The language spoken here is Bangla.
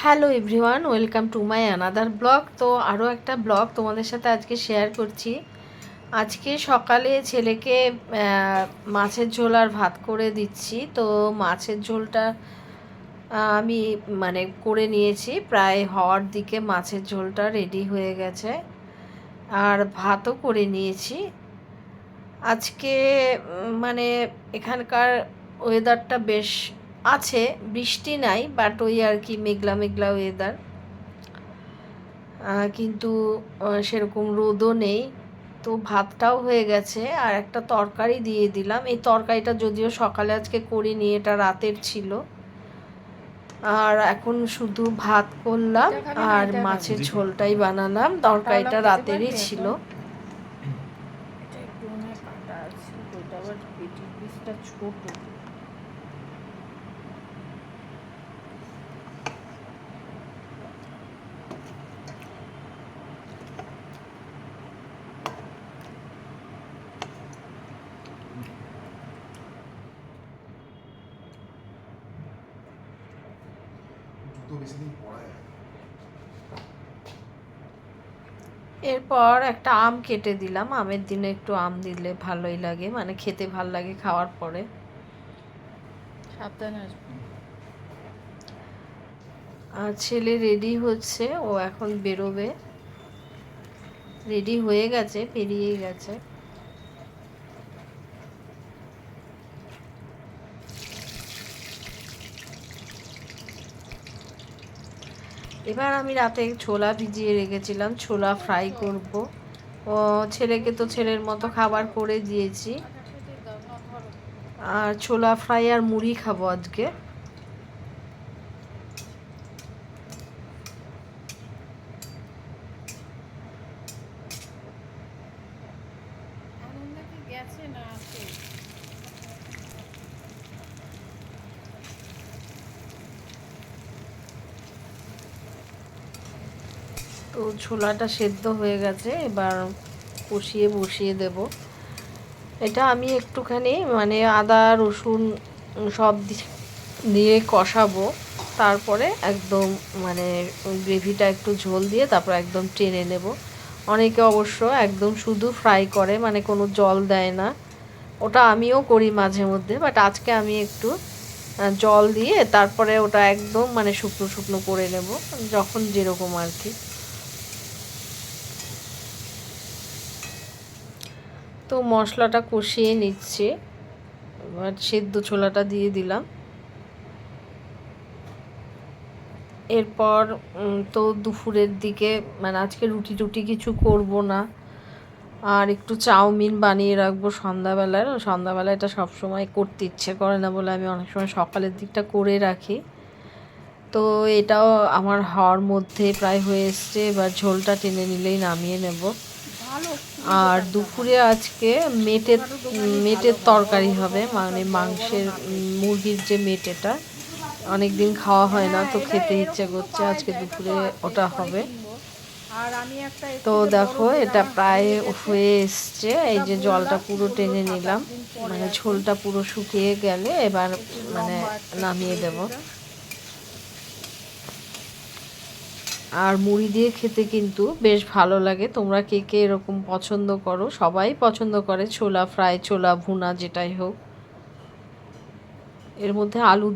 Hello everyone, welcome to my another blog. তো আরও একটা ব্লগ তোমাদের সাথে আজকে শেয়ার করছি। আজকে সকালে ছেলেকে মাছের ঝোল আর ভাত করে দিচ্ছি। তো মাছের ঝোলটা আমি করে নিয়েছি, প্রায় হওয়ার দিকে মাছের ঝোলটা রেডি হয়ে গেছে, আর ভাতও করে নিয়েছি। আজকে এখানকার ওয়েদারটা বেশ আছে, বৃষ্টি নাই, বাট ওই আর কি মেঘলা মেঘলা ওয়েদার, কিন্তু সেরকম রোদও নেই। তো ভাতটাও হয়ে গেছে, আর একটা তরকারি দিয়ে দিলাম। এই তরকারিটা যদিও সকালে আজকে করিনি, এটা রাতের ছিল। আর এখন শুধু ভাত করলাম আর মাছের ঝোলটাই বানালাম, তরকারিটা রাতেরই ছিল। ছোট এরপর একটা আম কেটে দিলাম। আমের দিনে একটু আম দিলে ভালোই লাগে, খেতে ভাল লাগে খাওয়ার পরে। সাবধানে আসবে। আর ছেলে রেডি হচ্ছে, ও এখন বেরোবে, রেডি হয়ে গেছে, পেরিয়ে গেছে। এবার আমি রাতে ছোলা ভিজিয়ে রেখেছিলাম, ছোলা ফ্রাই করব। ও ছেলেকে তো ছেলের মতো খাবার করে দিয়েছি, আর ছোলা ফ্রাই আর মুড়ি খাবো আজকে। তো ছোলাটা সেদ্ধ হয়ে গেছে, এবার বসিয়ে দেব। এটা আমি একটুখানি আদা রসুন সব দিয়ে কষাবো, তারপরে একদম গ্রেভিটা একটু ঝোল দিয়ে তারপর একদম টেনে নেব। অনেকে অবশ্য একদম শুধু ফ্রাই করে, কোনো জল দেয় না, ওটা আমিও করি মাঝে মধ্যে, বাট আজকে আমি একটু জল দিয়ে তারপরে ওটা একদম শুকনো শুকনো করে নেব, যখন যেরকম আর কি। তো মশলাটা কষিয়ে নিচ্ছে, এবার সেদ্ধ ছোলাটা দিয়ে দিলাম। এরপর তো দুপুরের দিকে আজকে রুটি টুটি কিছু করব না, আর একটু চাউমিন বানিয়ে রাখবো সন্ধ্যাবেলায়। এটা সবসময় করতে ইচ্ছে করে না বলে আমি অনেক সময় সকালের দিকটা করে রাখি। তো এটাও আমার হওয়ার মধ্যে প্রায় হয়ে এসছে, এবার ঝোলটা টেনে নিলেই নামিয়ে নেব। আর দুপুরে আজকে মেটের তরকারি হবে, মাংসের, মুরগির যে মেট, এটা অনেক দিন খাওয়া হয় না, তো খেতে ইচ্ছে করছে, আজকে দুপুরে ওটা হবে। তো দেখো এটা প্রায় হয়ে এসছে, এই যে জলটা পুরো টেনে নিলাম, ঝোলটা পুরো শুকিয়ে গেলে এবার নামিয়ে দেব। আর মুড়ি দিয়ে খেতে কিন্তু বেশ ভালো লাগে। তোমরা কে কে এরকম পছন্দ করো? সবাই পছন্দ করে ছোলা ফ্রাই, ছোলা ভুনা, যেটাই হোক। এর মধ্যে আলু